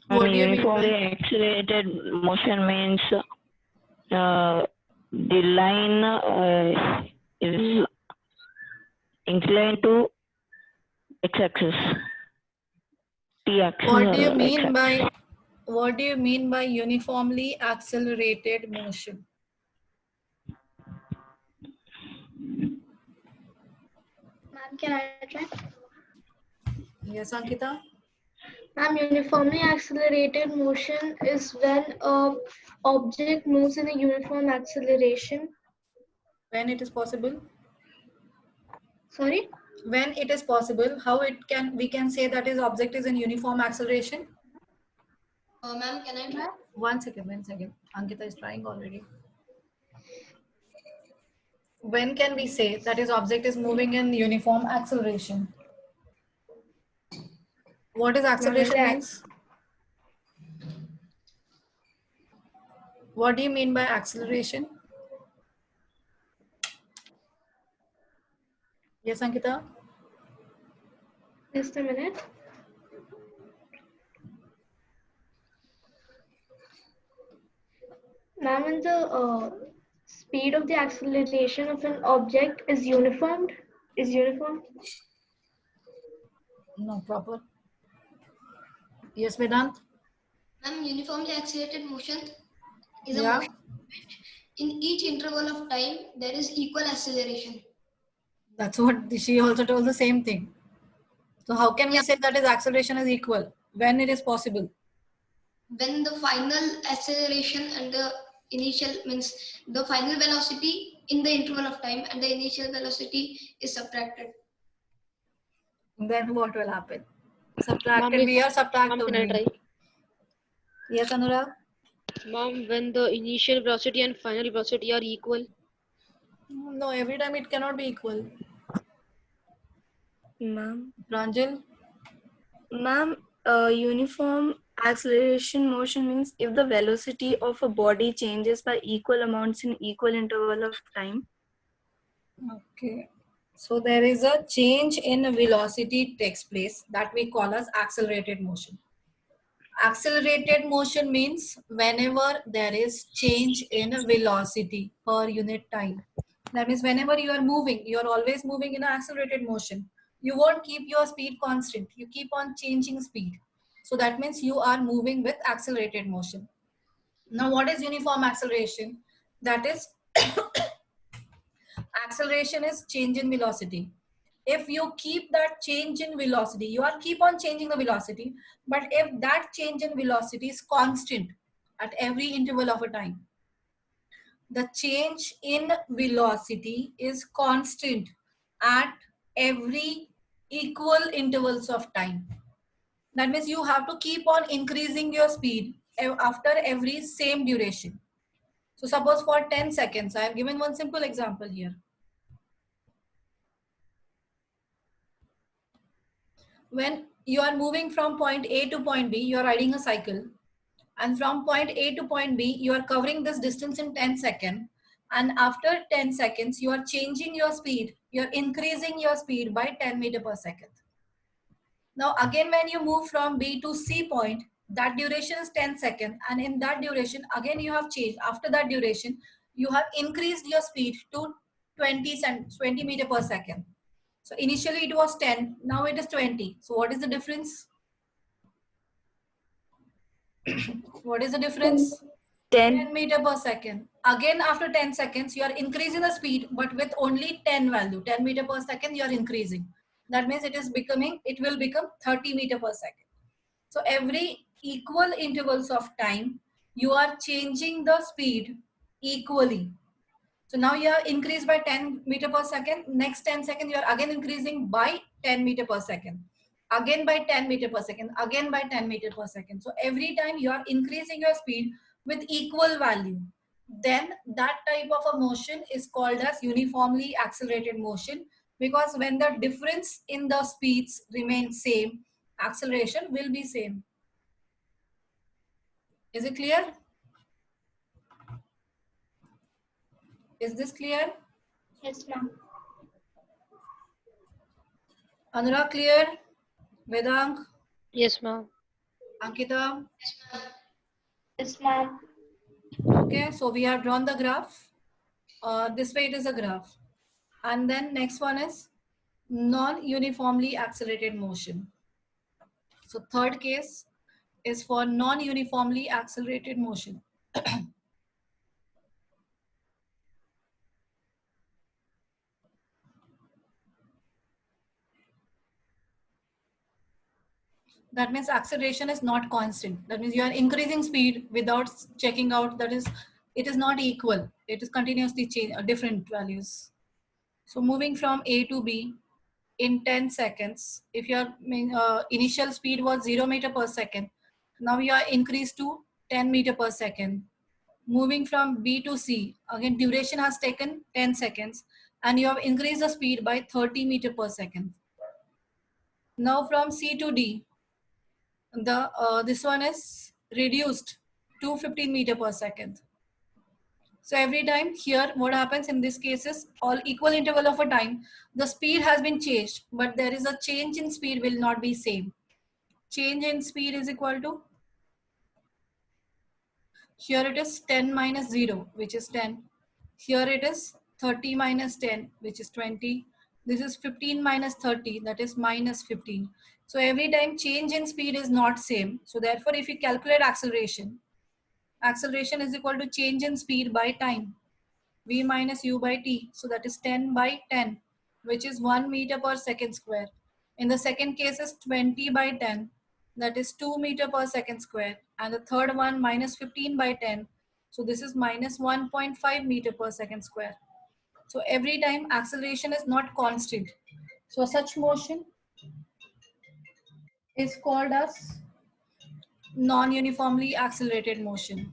What do you mean Uniformly by? accelerated motion means the line is inclined to x-axis, t-axis What do you or mean x-axis. by? What do you mean by uniformly accelerated motion? Ma'am, can I try? Yes, Ankita. Ma'am, uniformly accelerated motion is when a object moves in a uniform acceleration. When it is possible? Sorry? When it is possible, how we can say that is object is in uniform acceleration? Ma'am, can I try? One second. Ankita is trying already. When can we say that is object is moving in uniform acceleration? What is acceleration means? What do you mean by acceleration? Yes, Ankita? Just a minute. Ma'am, when the speed of the acceleration of an object is uniform. No, proper. Yes, Vedant? Ma'am, uniformly accelerated motion is a Yeah. motion in each interval of time there is equal acceleration. That's what she also told the same thing. So how can we say that is acceleration is equal? When it is possible? When the final acceleration and the initial means the final velocity in the interval of time and the initial velocity is subtracted. Then what will happen? Subtracted, we are subtract only. Yes, Anurag? Mom, when the initial velocity and final velocity are equal? No, every time it cannot be equal. Ma'am. Pranjal? Ma'am, uniform acceleration motion means if the velocity of a body changes by equal amounts in equal interval of time. Okay. So there is a change in velocity takes place that we call as accelerated motion. Accelerated motion means whenever there is change in velocity per unit time. That means whenever you are moving, you are always moving in an accelerated motion. You won't keep your speed constant. You keep on changing speed. So that means you are moving with accelerated motion. Now what is uniform acceleration? That is acceleration is change in velocity. If you keep that change in velocity, you are keep on changing the velocity, but if that change in velocity is constant at every interval of a time, the change in velocity is constant at every equal intervals of time. That means you have to keep on increasing your speed after every same duration. So suppose for 10 seconds, I have given one simple example here. When you are moving from point A to point B, you are riding a cycle. And from point A to point B, you are covering this distance in 10 seconds. And after 10 seconds, you are changing your speed. You are increasing your speed by 10 meters per second. Now again, when you move from B to C point, that duration is 10 seconds. And in that duration, again you have changed. After that duration, you have increased your speed to 20 meters per second. So initially it was 10, now it is 20. So what is the difference? What is the difference? 10 meters per second. Again, after 10 seconds, you are increasing the speed, but with only 10 value. 10 meters per second, you are increasing. That means it will become 30 meters per second. So every equal intervals of time, you are changing the speed equally. So now you have increased by 10 meters per second. Next 10 seconds, you are again increasing by 10 meters per second. Again by 10 meters per second. Again by 10 meters per second. So every time you are increasing your speed with equal value. Then that type of a motion is called as uniformly accelerated motion, because when the difference in the speeds remains same, acceleration will be same. Is it clear? Is this clear? Yes, ma'am. Anurag, clear? Vedang? Yes, ma'am. Ankita? Yes, ma'am. Okay, so we have drawn the graph. This way it is a graph. And then next one is non-uniformly accelerated motion. So third case is for non-uniformly accelerated motion. That means acceleration is not constant. That means you are increasing speed without checking out. That is, it is not equal. It is continuously change different values. So moving from A to B in 10 seconds, if your initial speed was 0 meter per second, now you are increased to 10 meter per second. Moving from B to C, again duration has taken 10 seconds and you have increased the speed by 30 meter per second. Now from C to D, this one is reduced to 15 meter per second. So every time here, what happens in this case is all equal interval of a time, the speed has been changed, but there is a change in speed will not be same. Change in speed is equal to, here it is 10 minus 0, which is 10. Here it is 30 minus 10, which is 20. This is 15 minus 30, that is minus 15. So every time change in speed is not same. So therefore, if you calculate acceleration, acceleration is equal to change in speed by time, v minus u by t. So that is 10 by 10, which is 1 meter per second square. In the second case is 20 by 10, that is 2 meter per second square. And the third one minus 15 by 10. So this is minus 1.5 meter per second square. So every time acceleration is not constant. So such motion is called as non-uniformly accelerated motion.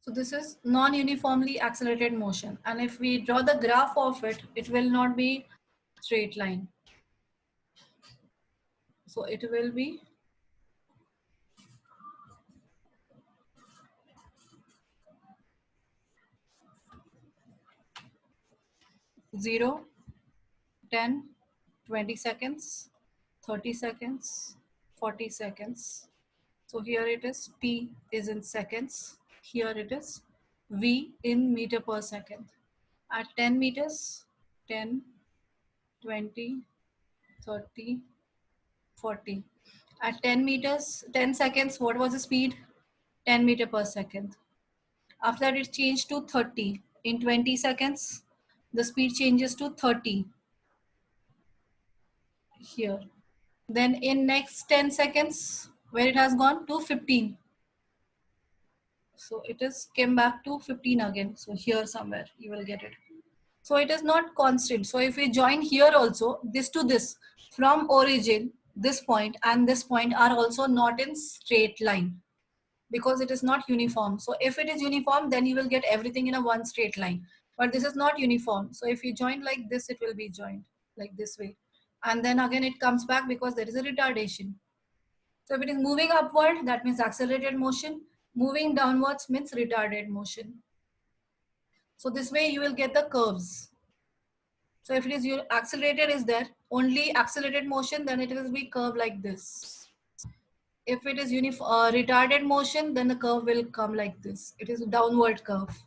So this is non-uniformly accelerated motion. And if we draw the graph of it, it will not be straight line. So it will be zero, 10, 20 seconds, 30 seconds, 40 seconds. So here it is, T is in seconds. Here it is V in meter per second. At 10 meters, 10, 20, 30, 40. At 10 meters, 10 seconds, what was the speed? 10 meter per second. After that, it changed to 30. In 20 seconds, the speed changes to 30 here. Then in next 10 seconds, where it has gone to 15. So it is came back to 15 again. So here somewhere you will get it. So it is not constant. So if we join here also, this to this, from origin, this point and this point are also not in straight line, because it is not uniform. So if it is uniform, then you will get everything in a one straight line. But this is not uniform. So if you join like this, it will be joined like this way. And then again it comes back because there is a retardation. So if it is moving upward, that means accelerated motion. Moving downwards means retarded motion. So this way you will get the curves. So if it is your accelerated is there, only accelerated motion, then it will be curved like this. If it is retarded motion, then the curve will come like this. It is a downward curve.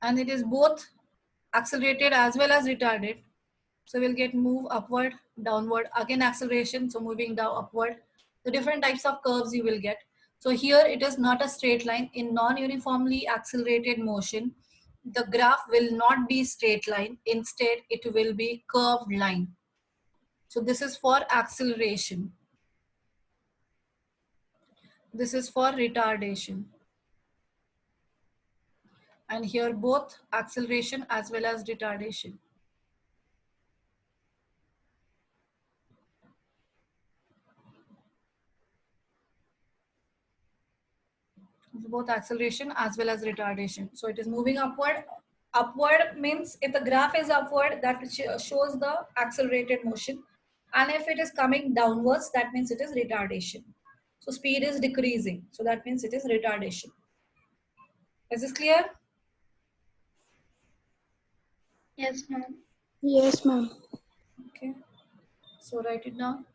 And it is both accelerated as well as retarded. So we'll get move upward, downward, again acceleration, so moving down, upward. The different types of curves you will get. So here it is not a straight line. In non-uniformly accelerated motion, the graph will not be straight line. Instead, it will be curved line. So this is for acceleration. This is for retardation. And here both acceleration as well as retardation. Both acceleration as well as retardation. So it is moving upward. Upward means if the graph is upward, that shows the accelerated motion. And if it is coming downwards, that means it is retardation. So speed is decreasing. So that means it is retardation. Is this clear? Yes, ma'am. Yes, ma'am. Okay. So write it down.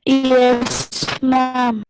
Yes, ma'am.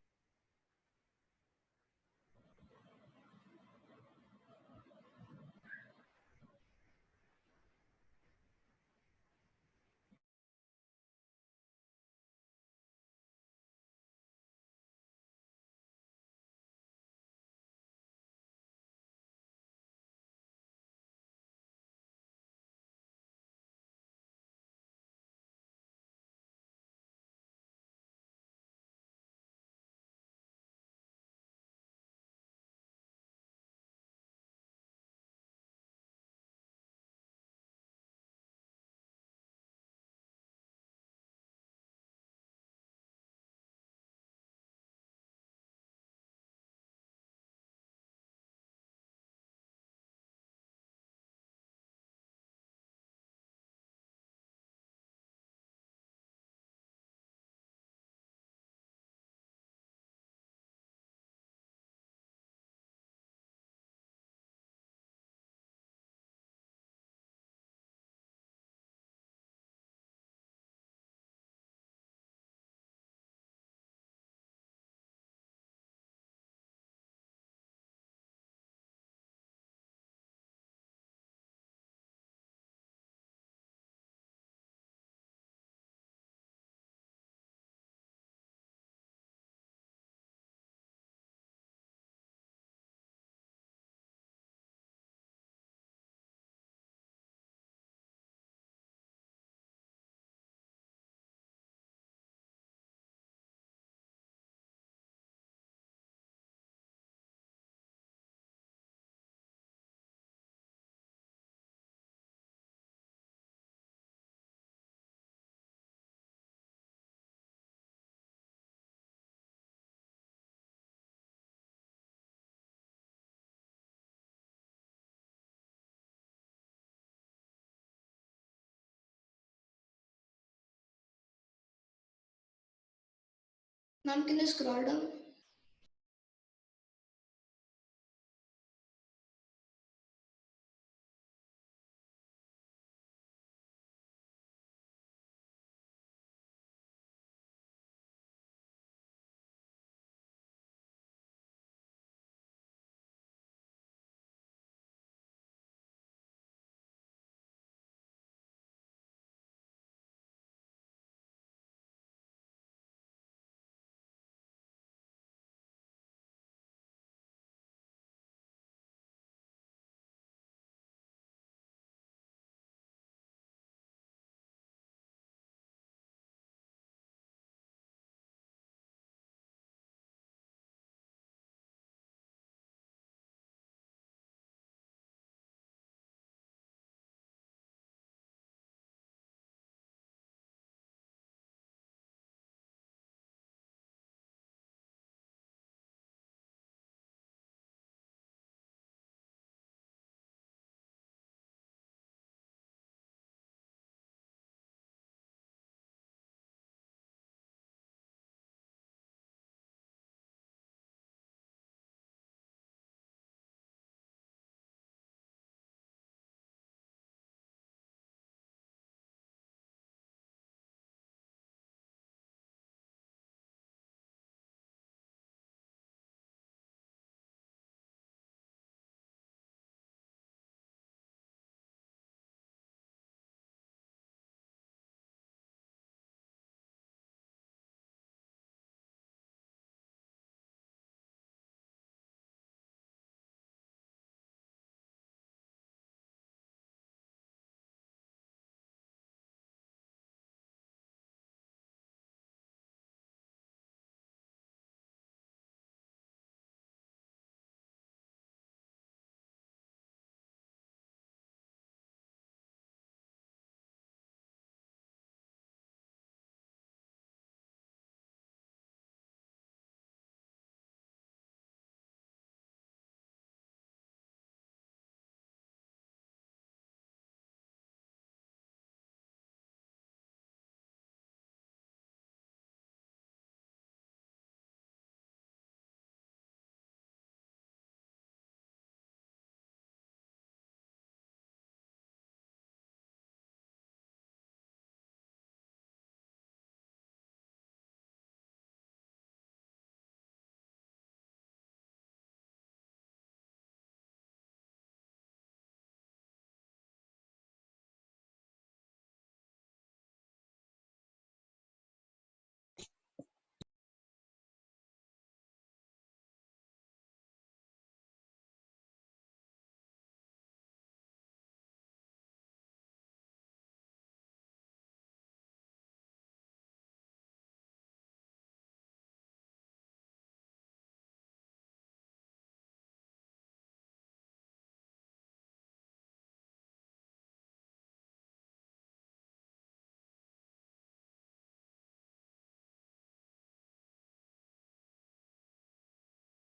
Ma'am, can you scroll down?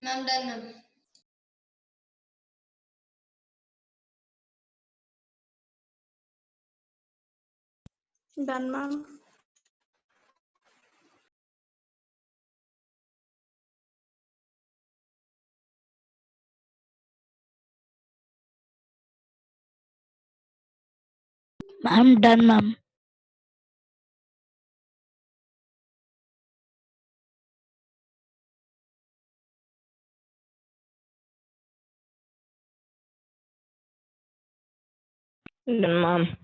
Ma'am, done, ma'am. Done, ma'am. I'm done, ma'am. Done, ma'am.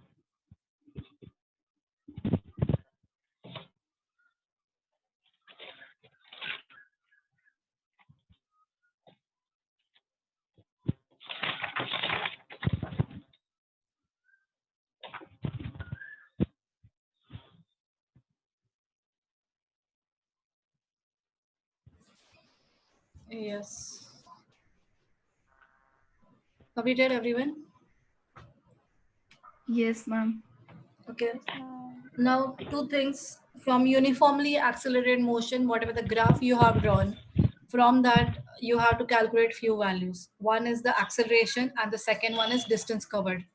Yes. Completed, everyone? Yes, ma'am. Okay. Now, two things. From uniformly accelerated motion, whatever the graph you have drawn, from that you have to calculate few values. One is the acceleration and the second one is distance covered.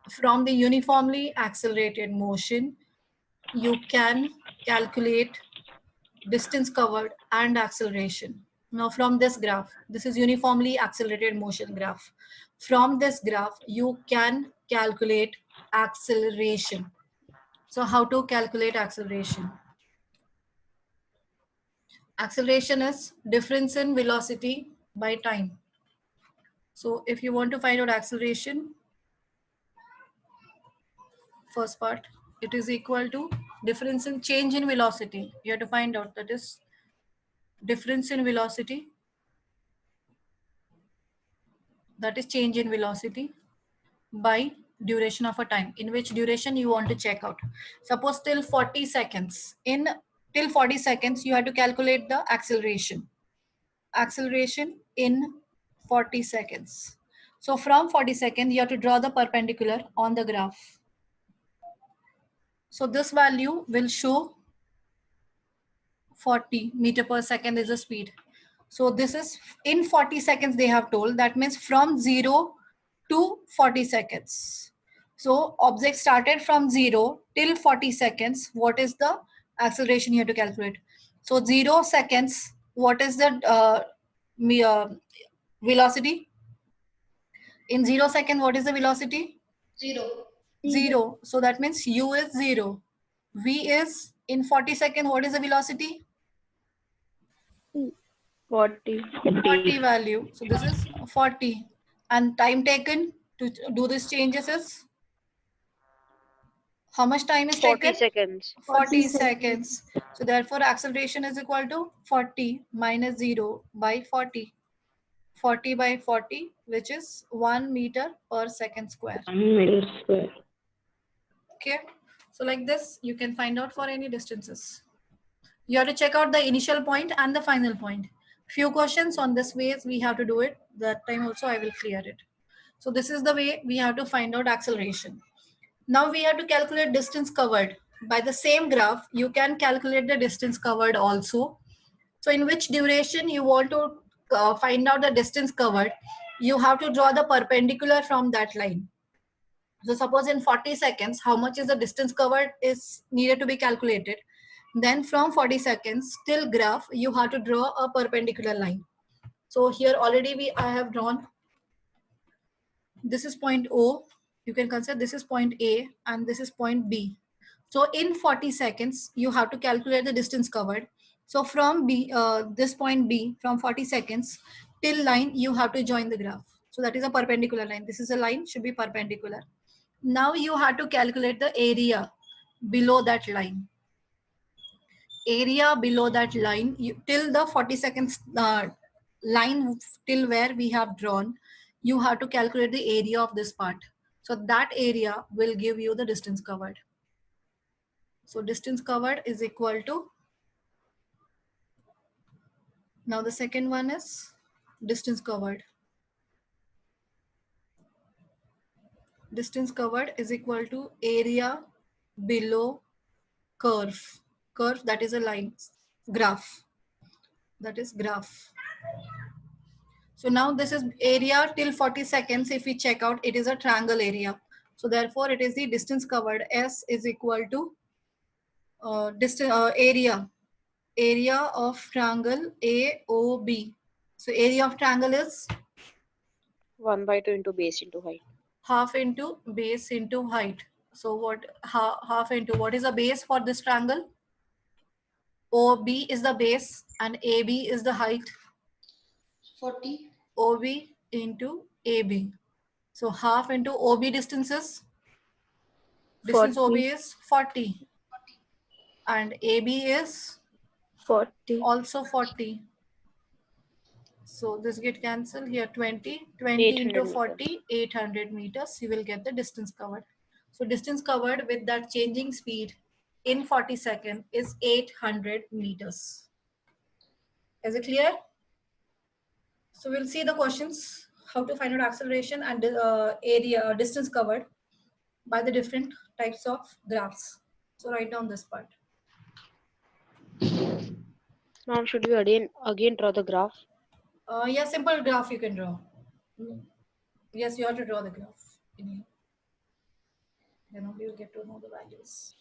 From the uniformly accelerated motion, you can calculate distance covered and acceleration. Now from this graph, this is uniformly accelerated motion graph. From this graph, you can calculate acceleration. So how to calculate acceleration? Acceleration is difference in velocity by time. So if you want to find out acceleration, first part, it is equal to difference in change in velocity. You have to find out, that is difference in velocity, that is change in velocity by duration of a time, in which duration you want to check out. Suppose till 40 seconds. Till 40 seconds, you have to calculate the acceleration. Acceleration in 40 seconds. So from 40 seconds, you have to draw the perpendicular on the graph. So this value will show 40 meter per second is the speed. So this is in 40 seconds they have told. That means from 0 to 40 seconds. So object started from 0 till 40 seconds. What is the acceleration you have to calculate? So 0 seconds, what is the velocity? In 0 second, what is the velocity? 0. 0. So that means u is 0. V is in 40 second, what is the velocity? 40. 40 value. So this is 40. And time taken to do these changes is? How much time is 40 taken? seconds. 40 seconds. So therefore acceleration is equal to 40 minus 0 by 40. 40 by 40, which is 1 meter per second square. 1 meter square. Okay. So like this, you can find out for any distances. You have to check out the initial point and the final point. Few questions on this ways we have to do it. That time also I will clear it. So this is the way we have to find out acceleration. Now we have to calculate distance covered. By the same graph, you can calculate the distance covered also. So in which duration you want to find out the distance covered, you have to draw the perpendicular from that line. So suppose in 40 seconds, how much is the distance covered is needed to be calculated. Then from 40 seconds till graph, you have to draw a perpendicular line. So here already I have drawn. This is point O. You can consider this is point A and this is point B. So in 40 seconds, you have to calculate the distance covered. So from this point B, from 40 seconds till line, you have to join the graph. So that is a perpendicular line. This is a line, should be perpendicular. Now you have to calculate the area below that line. Area below that line, till the 40 seconds line till where we have drawn, you have to calculate the area of this part. So that area will give you the distance covered. So distance covered is equal to, now the second one is distance covered. Distance covered is equal to area below curve. Curve, that is a line, graph. That is graph. So now this is area till 40 seconds. If we check out, it is a triangle area. So therefore it is the distance covered. S is equal to distance area of triangle AOB. So area of triangle is 1/2 into base into height. half into base into height. So what half into what is the base for this triangle? OB is the base and AB is the height. 40. OB into AB. So half into OB distances. Distance OB 40. is 40 and AB is 40. also 40. So this get cancelled here 20 into 800 40, 800 meters. You will get the distance covered. So distance covered with that changing speed in 40 seconds is 800 meters. Is it clear? So we'll see the questions, how to find out acceleration and area distance covered by the different types of graphs. So write down this part. Ma'am, should we again draw the graph? Yeah, simple graph you can draw. Yes, you have to draw the graph. Then only you'll get to know the values.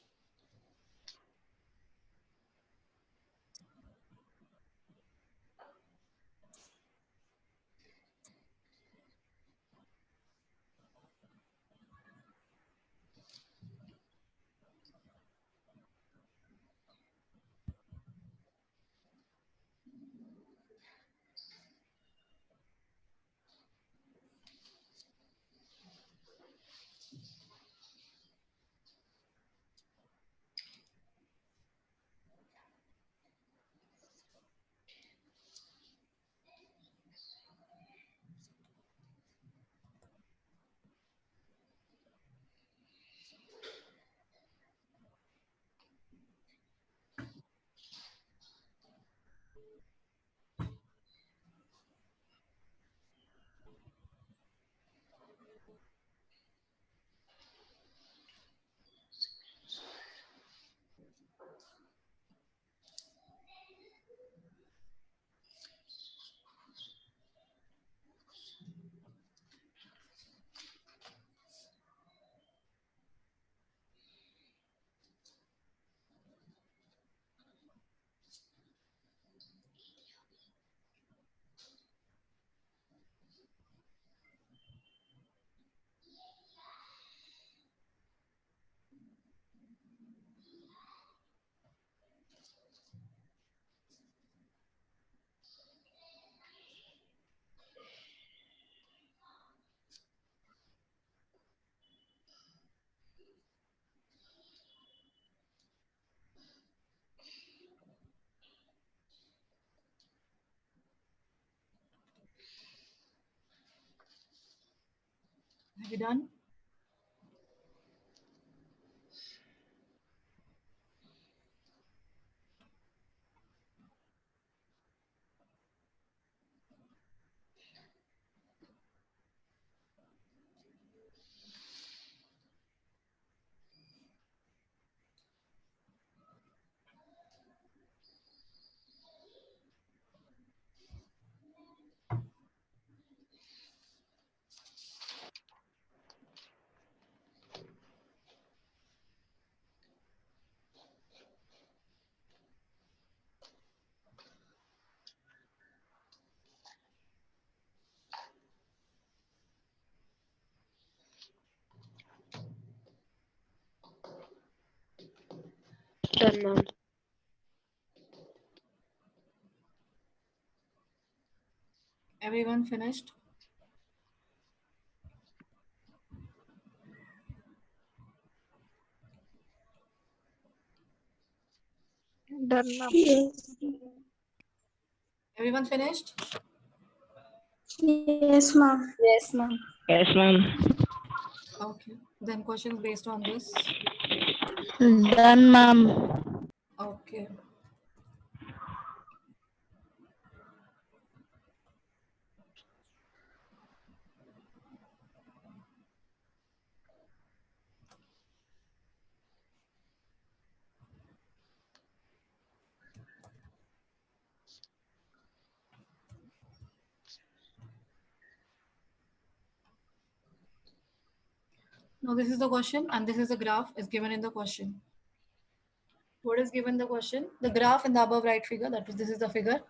Have you done? Done, ma'am. Everyone finished? Done, ma'am. Yes. Everyone finished? Yes, ma'am. Yes, ma'am. Yes, ma'am. Okay. Then questions based on this. Done, ma'am. Okay. Now this is the question and this is the graph is given in the question. What is given in the question? The graph in the above right figure, that is, this is the figure,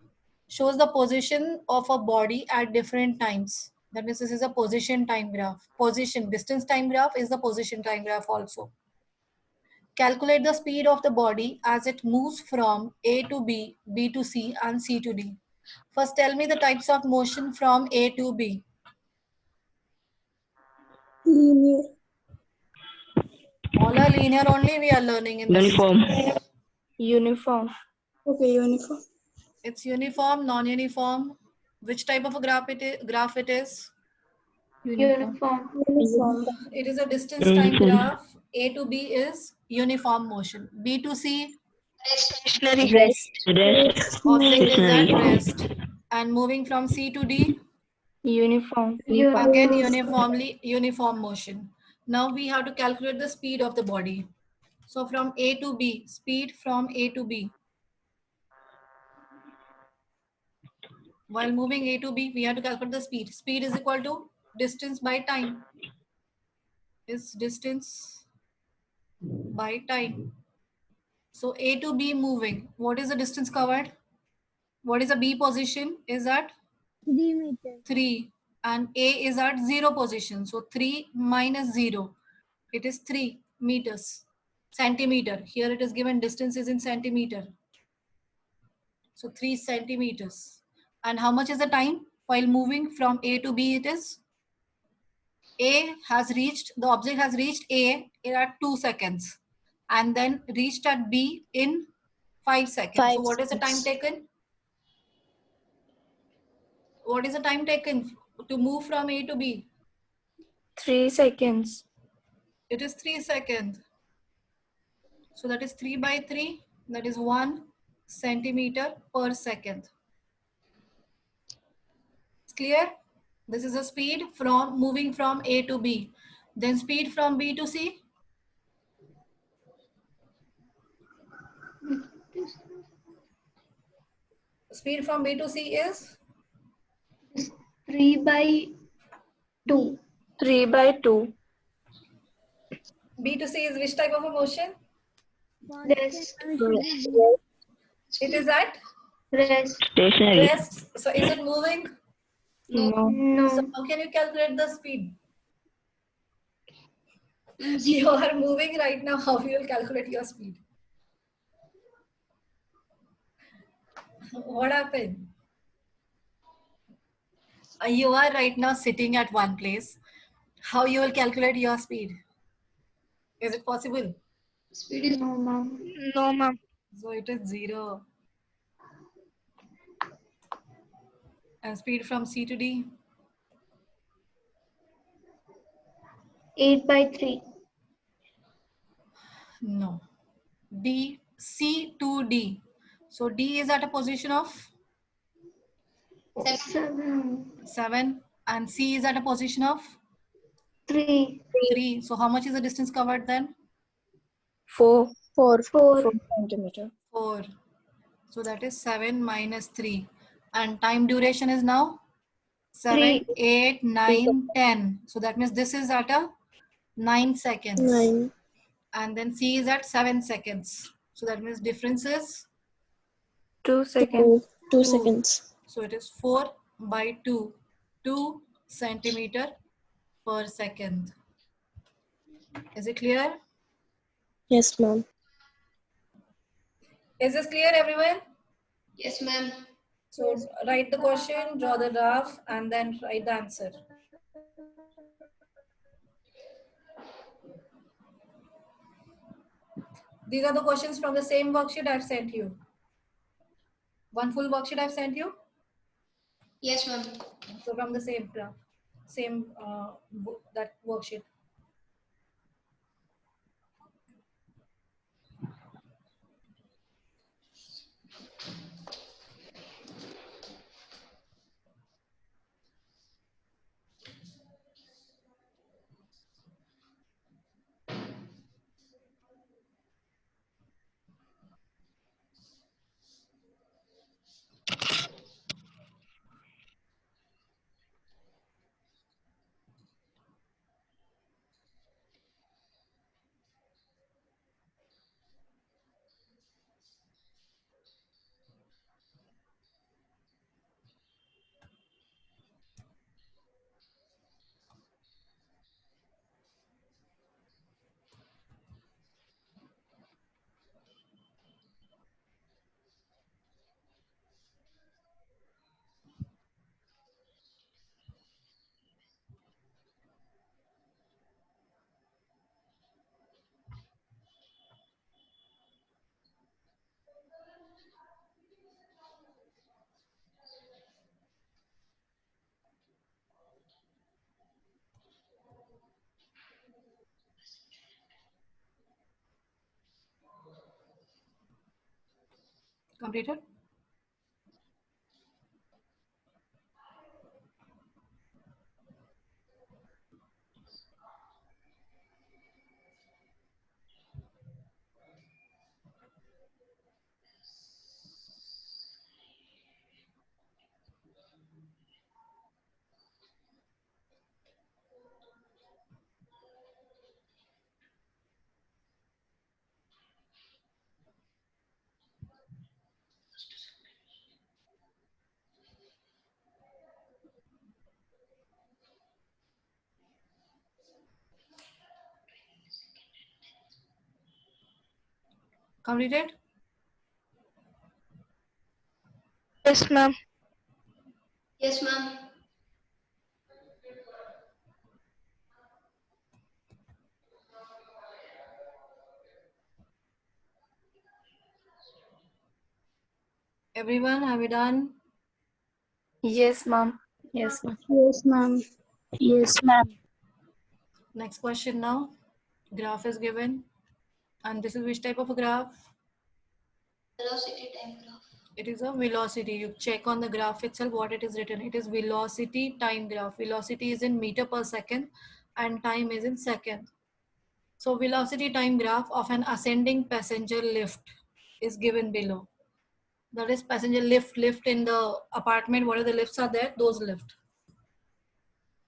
shows the position of a body at different times. That means this is a position time graph. Position, distance time graph is the position time graph also. Calculate the speed of the body as it moves from A to B, B to C, and C to D. First, tell me the types of motion from A to B. Linear. All are linear only, we are learning in this. Uniform. Uniform. Okay, uniform. It's uniform, non-uniform. Which type of a graph it is? Uniform. Uniform. It is a distance time graph. A to B is uniform motion. B to C, Stationary. Rest. object is at Stationary. rest. And moving from C to D, Uniform. again Uniform. uniform motion. Now we have to calculate the speed of the body. So from A to B, speed from A to B. While moving A to B, we have to calculate the speed. Speed is equal to distance by time. Is distance by time. So A to B moving. What is the distance covered? What is the B position? Is at 3 meters. 3. And A is at 0 position. So 3 minus 0. It is 3 meters. Centimeter. Here it is given distance is in centimeter. So 3 centimeters. And how much is the time? While moving from A to B, it is A has reached, the object has reached A at 2 seconds. And then reached at B in 5 seconds. So what is the time taken? What is the time taken to move from A to B? 3 seconds. It is 3 seconds. So that is 3 by 3. That is 1 centimeter per second. It's clear? This is the speed from moving from A to B. Then speed from B to C. Speed from B to C is 3 by 2. 3 by 2. B to C is which type of a motion? Rest. It is at Rest. Stationary. rest. So is it moving? No. No. So how can you calculate the speed? You are moving right now. How you will calculate your speed? What happened? You are right now sitting at one place. How you will calculate your speed? Is it possible? Speed is No, ma'am. No, ma'am. So it is 0. And speed from C to D? 8 by 3. No. D, C to D. So D is at a position of 7. 7 and C is at a position of 3. 3. So how much is the distance covered then? 4. 4. Centimeter. 4. So that is 7 minus 3. And time duration is now 7, 3. 8, 9, 10. So that means this is at a 9 seconds. 9. And then C is at 7 seconds. So that means difference is 2 seconds. 2 2. seconds. So it is 4 by 2. 2 centimeter per second. Is it clear? Yes, ma'am. Is this clear, everyone? yes, ma'am. So write the question, draw the graph, and then write the answer. These are the questions from the same worksheet I've sent you. One full worksheet I've sent you. Yes, ma'am. So from the same graph, same book, that worksheet. Completed? Completed? Yes, ma'am. Yes, ma'am. Everyone, have you done? Yes, ma'am. Yes, ma'am. Yes, ma'am. Next question now. Graph is given. And this is which type of a graph? Velocity time graph. It is a velocity. You check on the graph itself what it is written. It is velocity time graph. Velocity is in meter per second and time is in second. So velocity time graph of an ascending passenger lift is given below. That is passenger lift in the apartment. What are the lifts are there? Those lift.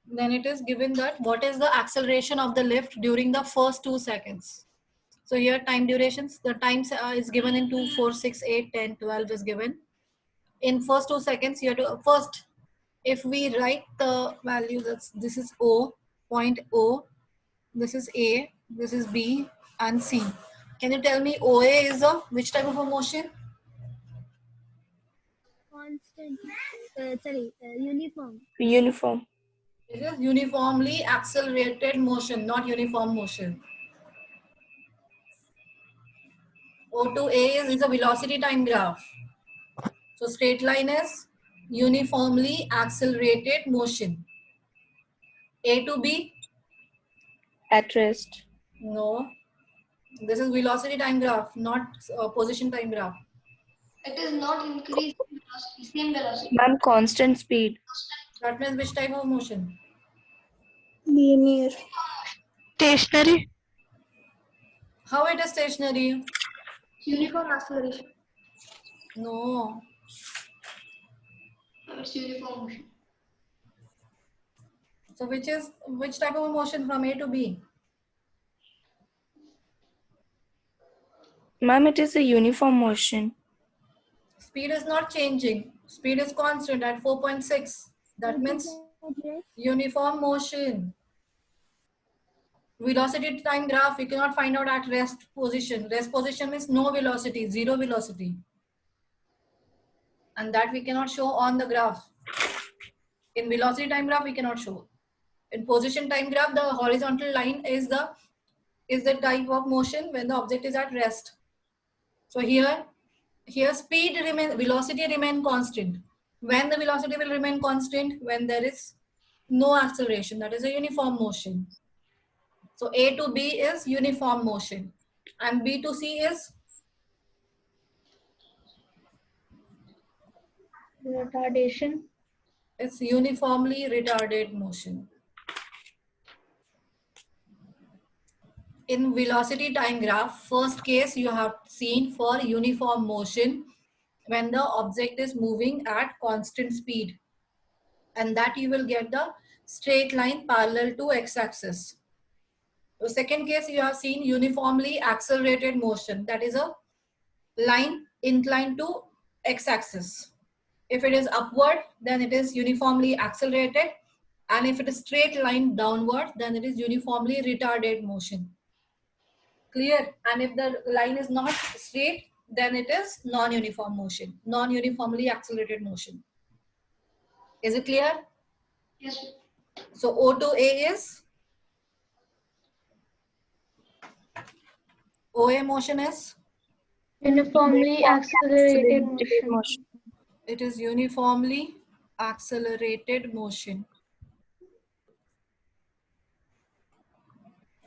Then it is given that what is the acceleration of the lift during the first 2 seconds. So here time durations, the times is given in 2, 4, 6, 8, 10, 12 is given. In first 2 seconds, you have to first, if we write the value, this is O, point O, this is A, this is B and C. Can you tell me OA is a which type of a motion? Constant. Uniform. Uniform. It is uniformly accelerated motion, not uniform motion. O to A is a velocity time graph. So straight line is uniformly accelerated motion. A to B? At rest. No. This is velocity time graph, not position time graph. It is not increasing velocity, same velocity. Ma'am, constant speed. That means which type of motion? Linear. Stationary. How it is stationary? Uniform acceleration. No. It's uniform motion. So which type of a motion from A to B? Ma'am, it is a uniform motion. Speed is not changing. Speed is constant at 4.6. That means uniform motion. Velocity time graph, we cannot find out at rest position. Rest position means no velocity, zero velocity. And that we cannot show on the graph. In velocity time graph, we cannot show. In position time graph, the horizontal line is the type of motion when the object is at rest. So here speed velocity remain constant. When the velocity will remain constant? When there is no acceleration, that is a uniform motion. So A to B is uniform motion and B to C is Retardation. it's uniformly retarded motion. In velocity time graph, first case you have seen for uniform motion when the object is moving at constant speed, and that you will get the straight line parallel to x-axis. The second case you have seen uniformly accelerated motion, that is a line inclined to x-axis. If it is upward, then it is uniformly accelerated, and if it is straight line downward, then it is uniformly retarded motion. Clear? And if the line is not straight, then it is non-uniform motion, non-uniformly accelerated motion. Is it clear? Yes. So O to A is? OA motion is? Uniformly accelerated motion. It is uniformly accelerated motion.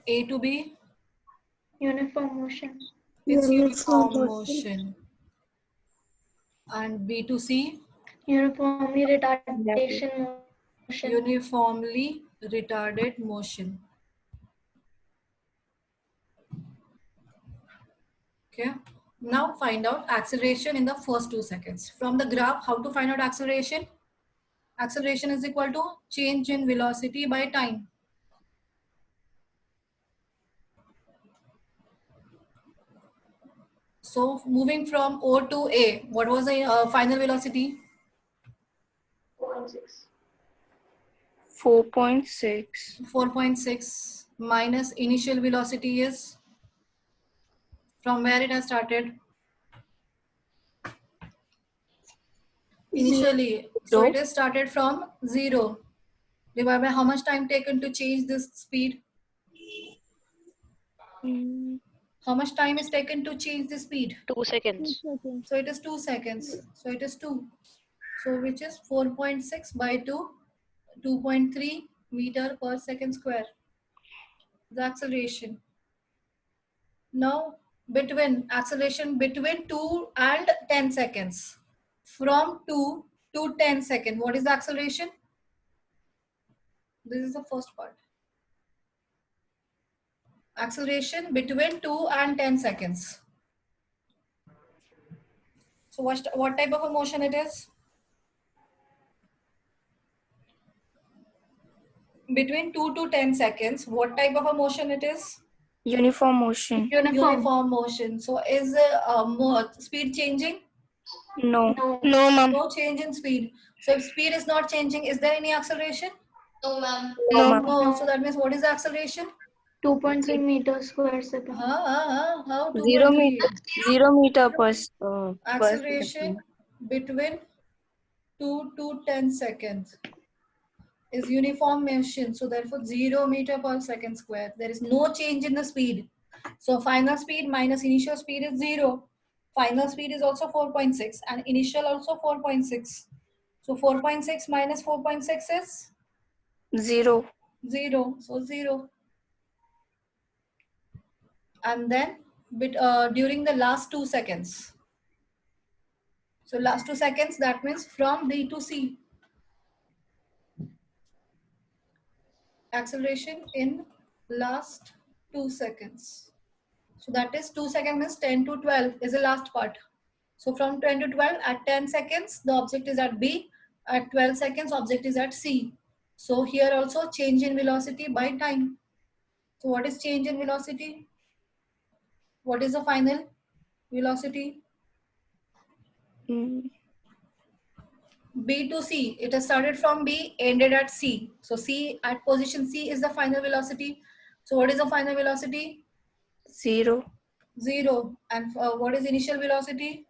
A to B? Uniform motion. It's uniform motion. And B to C? Uniformly retardation motion. Uniformly retarded motion. Okay. Now find out acceleration in the first 2 seconds. From the graph, how to find out acceleration? Acceleration is equal to change in velocity by time. So moving from O to A, what was the final velocity? 4.6. 4.6 minus initial velocity is from where it has started? Initially. So it is started from 0. Divided by how much time taken to change this speed? How much time is taken to change the speed? 2 seconds. So it is 2 seconds. So it is 2. So which is 4.6 by 2, 2.3 meter per second square. The acceleration. Now between acceleration between 2 and 10 seconds. From 2 to 10 seconds. What is the acceleration? This is the first part. Acceleration between 2 and 10 seconds. So what type of a motion it is? Between 2 to 10 seconds, what type of a motion it is? Uniform motion. Uniform motion. So is speed changing? No. No, ma'am. No change in speed. So if speed is not changing, is there any acceleration? No, ma'am. No, ma'am. No. So that means what is the acceleration? 2.3 meters square second. How 0 2.3? meter. 0 meter per Acceleration second. between 2 to 10 seconds is uniform motion. So therefore 0 meter per second square. There is no change in the speed. So final speed minus initial speed is 0. Final speed is also 4.6 and initial also 4.6. So 4.6 minus 4.6 is 0. 0. So 0. And then during the last 2 seconds. So last 2 seconds, that means from B to C. Acceleration in last 2 seconds. So that is 2 seconds means 10 to 12 is the last part. So from 10 to 12 at 10 seconds, the object is at B. At 12 seconds, object is at C. So here also change in velocity by time. So what is change in velocity? What is the final velocity? B to C. It has started from B, ended at C. So C at position C is the final velocity. So what is the final velocity? 0. 0. And what is initial velocity?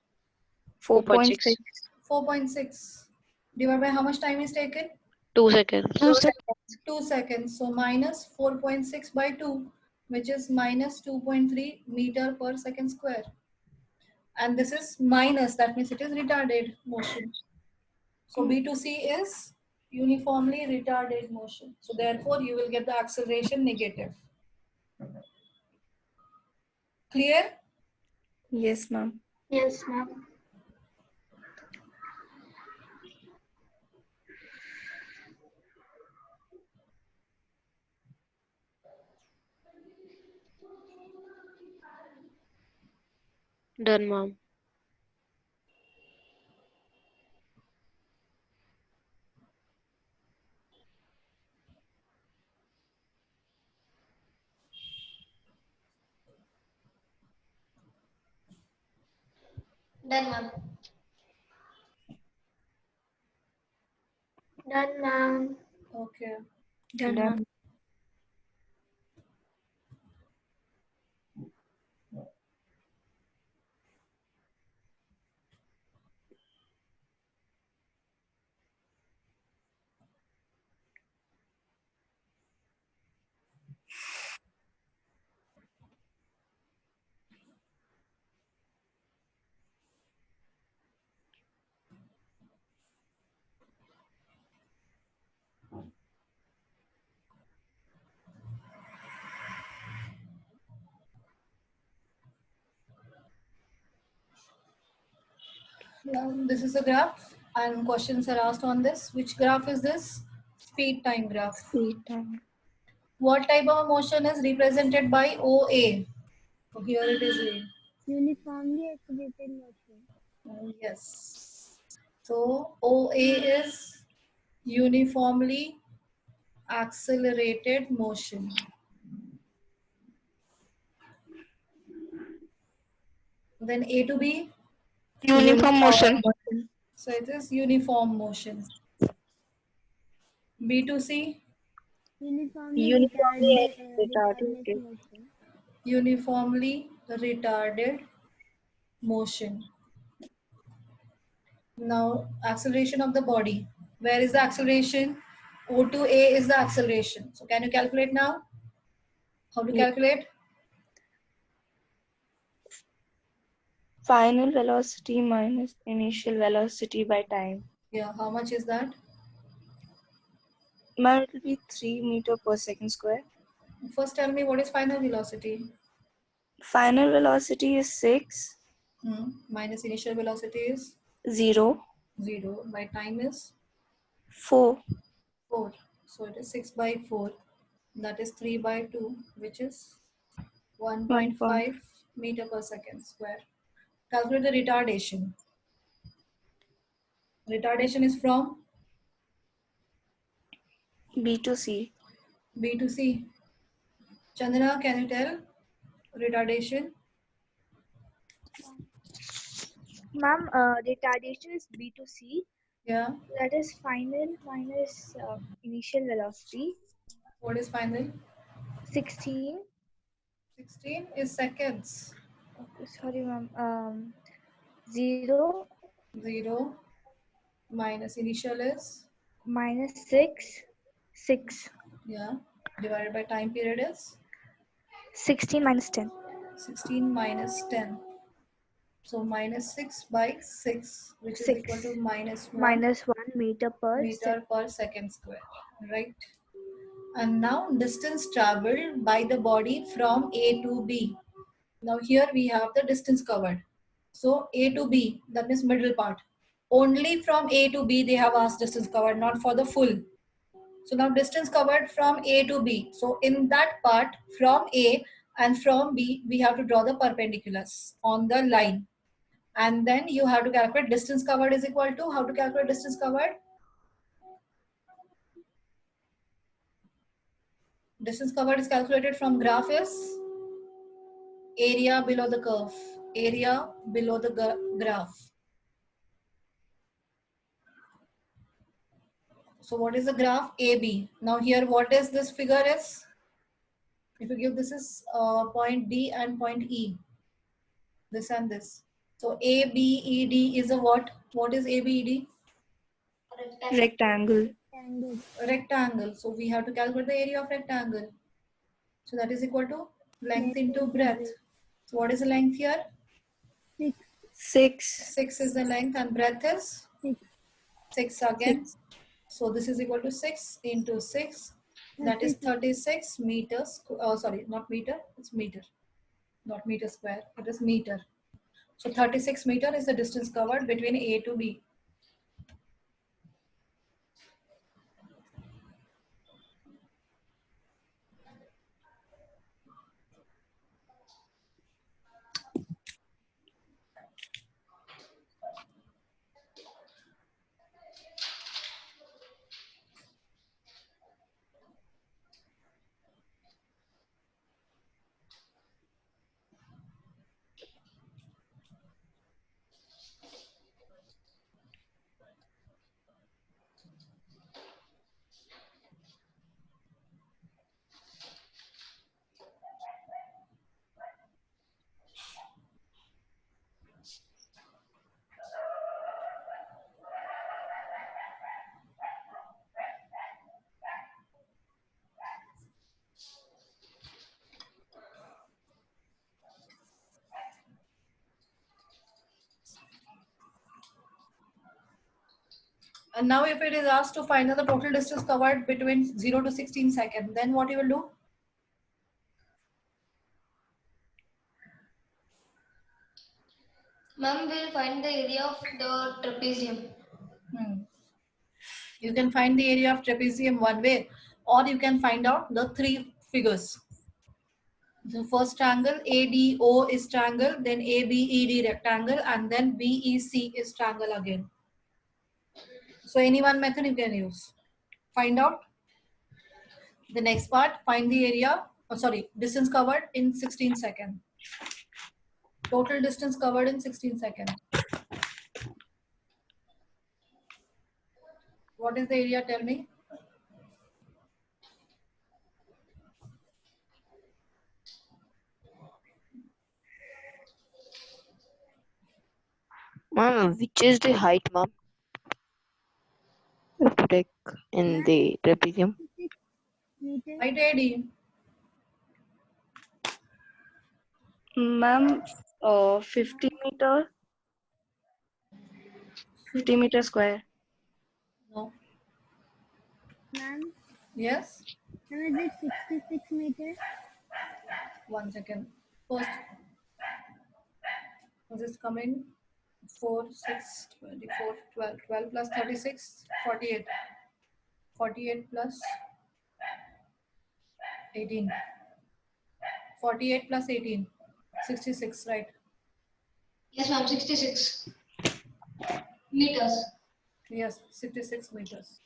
4.6. 4.6. Divided by how much time is taken? 2 seconds. 2 seconds. 2 seconds. So minus 4.6 by 2, which is minus 2.3 meter per second square. And this is minus, that means it is retarded motion. So B to C is uniformly retarded motion. So therefore you will get the acceleration negative. Clear? Yes, ma'am. Yes, ma'am. Done, ma'am. Done, ma'am. Done, ma'am. Okay. Done. Now, this is a graph and questions are asked on this. Which graph is this? Speed time graph. Speed time. What type of motion is represented by OA? So here it is A. Uniformly accelerated motion. Yes. So OA is uniformly accelerated motion. Then A to B. Uniform motion. So it is uniform motion. B to C. Uniformly retarded motion. Uniformly retarded motion. Now acceleration of the body. Where is the acceleration? O to A is the acceleration. So can you calculate now? How to calculate? Final velocity minus initial velocity by time. Yeah, how much is that? Ma'am, it will be 3 meter per second square. First tell me what is final velocity? Final velocity is 6. Minus initial velocity is 0. 0. By time is 4. 4. So it is 6 by 4. That is 3 by 2, which is 1.5 meter per second square. Calculate the retardation. Retardation is from B to C. B to C. Chandana, can you tell retardation? Ma'am, retardation is B to C. Yeah. That is final minus initial velocity. What is final? 16. 16 is seconds. Okay, sorry, ma'am. 0. 0 minus initial is? Minus 6. 6. Yeah. Divided by time period is? 16 minus 10. 16 minus 10. So minus 6 by 6, which is equal to minus 1. Minus 1 meter per second square. Right. And now distance traveled by the body from A to B. Now here we have the distance covered. So A to B, that means middle part. Only from A to B they have asked distance covered, not for the full. So now distance covered from A to B. So in that part from A and from B, we have to draw the perpendiculars on the line. And then you have to calculate distance covered is equal to, how to calculate distance covered? Distance covered is calculated from graph is area below the curve, area below the graph. So what is the graph? AB. Now here what is this figure is? If you give this is point D and point E. This and this. So ABED is a what? What is ABED? Rectangle. Rectangle. So we have to calculate the area of rectangle. So that is equal to length into breadth. So what is the length here? 6. 6 is the length and breadth is? 6 again. So this is equal to 6 into 6. That is 36 meters. Sorry, not meter. It's meter. Not meter square. It is meter. So 36 meter is the distance covered between A to B. And now if it is asked to find out the total distance covered between 0 to 16 seconds, then what you will do? Ma'am, we'll find the area of the trapezium. You can find the area of trapezium one way, or you can find out the three figures. The first triangle ADO is triangle, then ABED rectangle, and then BEC is triangle again. So any one method you can use. Find out. The next part, find the area, distance covered in 16 seconds. Total distance covered in 16 seconds. What is the area? Tell me. Ma'am, which is the height, ma'am? To take in the trapezium. Height AD. Ma'am, 50 meter. 50 meter square. No. Ma'am, Yes. is it 66 meters? 1 second. First, was this coming? 4, 6, 24, 12. 12 plus 36, 48. 48 plus 18. 48 plus 18. 66, right? Yes, ma'am, 66 meters. Yes, 66 meters.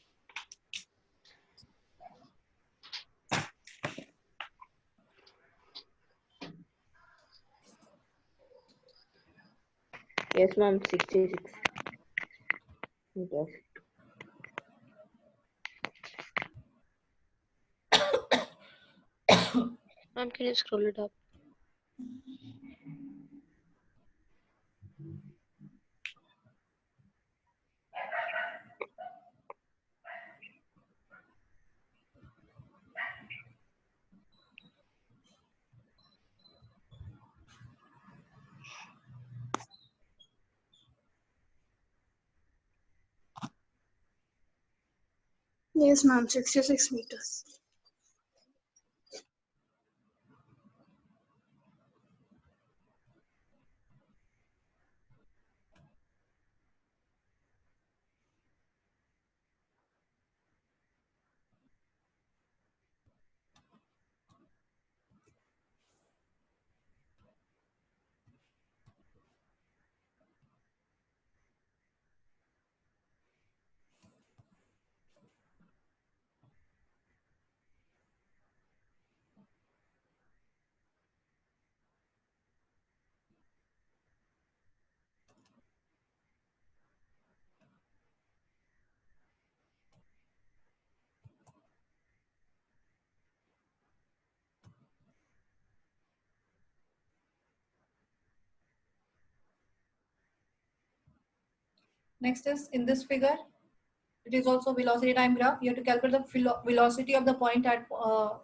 Yes, ma'am, 66 meters. Ma'am, can you scroll it up? Yes, ma'am. 66 meters. Next is in this figure. It is also velocity time graph. You have to calculate the velocity of the point at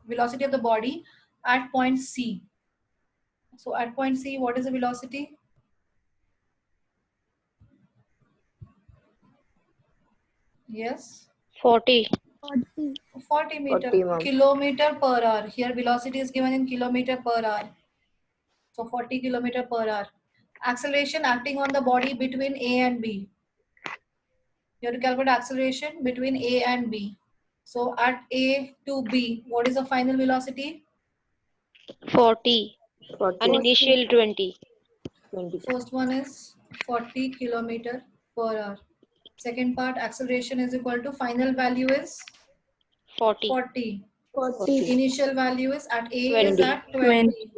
velocity of the body at point C. So at point C, what is the velocity? Yes. 40. 40 meter 40, ma'am. kilometer per hour. Here velocity is given in kilometer per hour. So 40 kilometer per hour. Acceleration acting on the body between A and B. You have to calculate acceleration between A and B. So at A to B, what is the final velocity? 40. 40. An initial 20. 20. First one is 40 kilometer per hour. Second part, acceleration is equal to final value is 40. 40. 40. Initial value is at A 20. is at 20.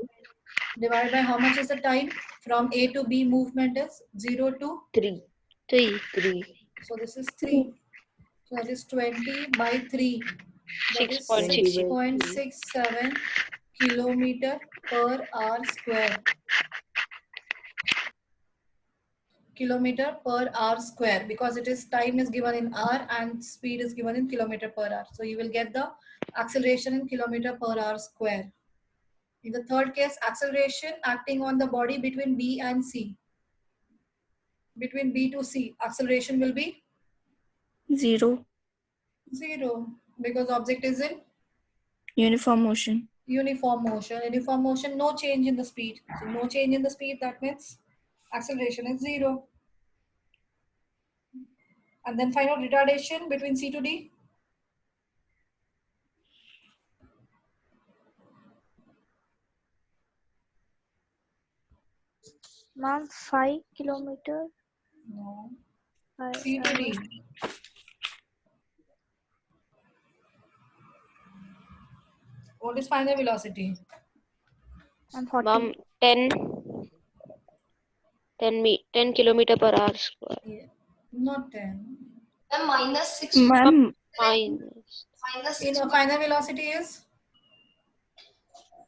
Divided by how much is the time? From A to B movement is 0 to 3. 3. 3. So this is 3. So that is 20 by 3. That is 6.67 kilometer per hour square. Kilometer per hour square, because it is time is given in hour and speed is given in kilometer per hour. So you will get the acceleration in kilometer per hour square. In the third case, acceleration acting on the body between B and C. Between B to C, acceleration will be 0. 0, because object is in Uniform motion. uniform motion. Uniform motion, no change in the speed. So no change in the speed, that means acceleration is 0. And then find out retardation between C to D. Ma'am, 5 kilometer. No. I, C to D. What is final velocity? I'm 40. Ma'am, 10 kilometer per hour square. Yeah. Not 10. And minus 6. Ma'am, Minus. Minus You 6. know, final velocity is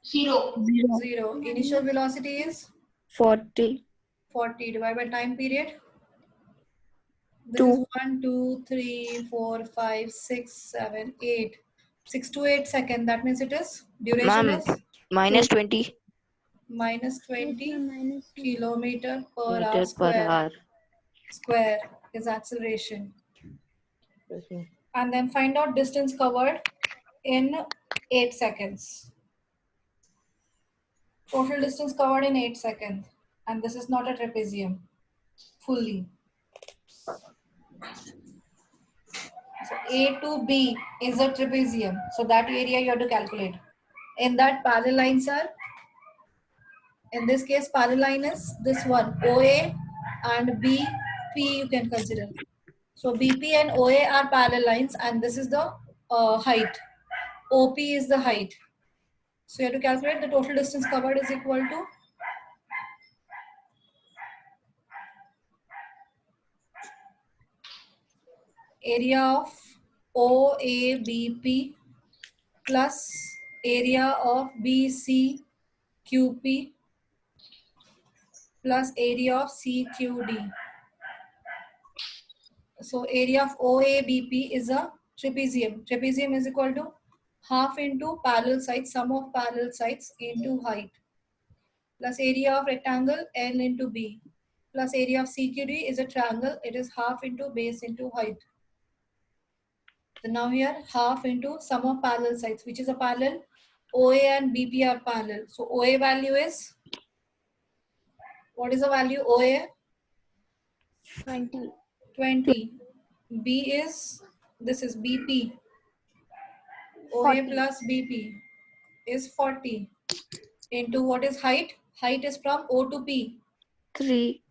0. 0. Initial velocity is 40. 40 divided by time period. This 2. is 1, 2, 3, 4, 5, 6, 7, 8. 6 to 8 seconds. That means it is duration Ma'am, is minus 20 minus 20 minus kilometer per hour meter per square. hour. Square is acceleration. Yes, ma'am. And then find out distance covered in 8 seconds. Total distance covered in 8 seconds. And this is not a trapezium fully. So A to B is a trapezium. So that area you have to calculate. In that parallel lines are, in this case parallel line is this one, OA and BP you can consider. So BP and OA are parallel lines and this is the height. OP is the height. So you have to calculate the total distance covered is equal to area of OABP plus area of BCQP plus area of CQD. So area of OABP is a trapezium. Trapezium is equal to half into parallel sides, sum of parallel sides into height, plus area of rectangle L into B, plus area of CQD is a triangle. It is half into base into height. So now here half into sum of parallel sides, which is a parallel. OA and BP are parallel. So OA value is, what is the value OA? 20. 20. B is, this is BP. OA 40. plus BP is 40 into what is height? Height is from O to P. 3.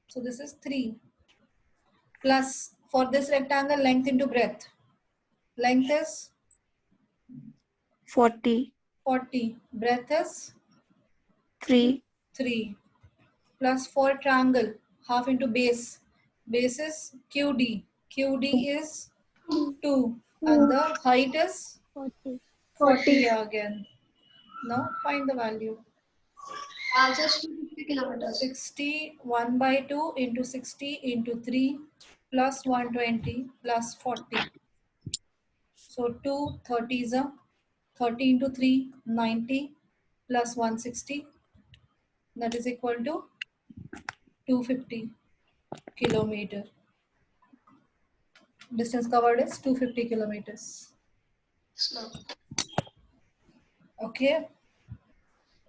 So this is 3 plus for this rectangle length into breadth. Length is 40. 40. Breadth is 3. 3 plus for triangle half into base. Base is QD. QD is 2 and the height is 40 again. Now find the value. Answer is 250 kilometers. 60 1 by 2 into 60 into 3 plus 120 plus 40. So 230 is a 30 into 3 90 plus 160, that is equal to 250 kilometer. Distance covered is 250 kilometers. Okay.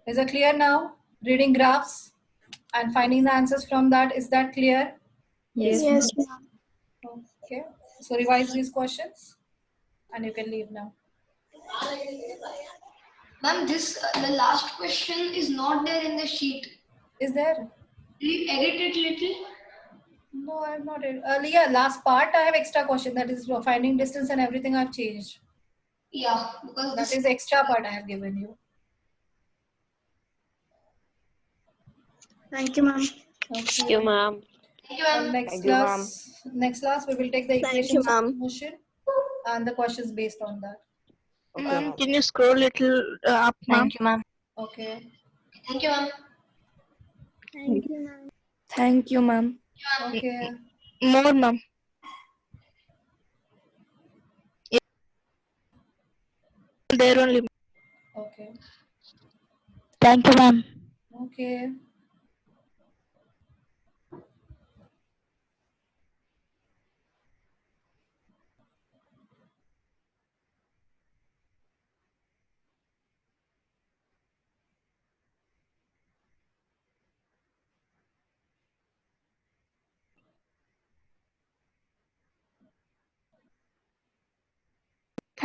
Is it clear now? Reading graphs and finding the answers from that. Is that clear? Yes, Yes, ma'am. ma'am. Okay. So revise these questions and you can leave now. Ma'am, the last question is not there in the sheet. Is there? Will you edit it little? No, I have not. Earlier, last part, I have extra question. That is finding distance and everything I've changed. Yeah, because That this is extra part I have given you. Thank you, ma'am. Thank you, ma'am. Thank you, ma'am. Next class, we will take the Thank you, equations of ma'am. motion and the questions based on that. Okay, Ma'am, ma'am. can you scroll little up, ma'am? Thank you, ma'am. Okay. Thank you, ma'am. Thank you, ma'am. Thank you, ma'am. Okay. More, ma'am. There only. Okay. Thank you, ma'am. Okay.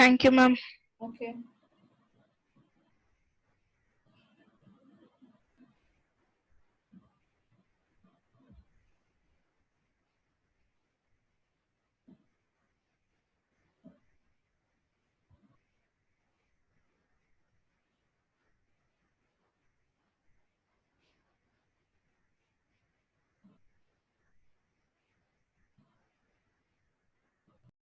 Thank you, ma'am. Okay.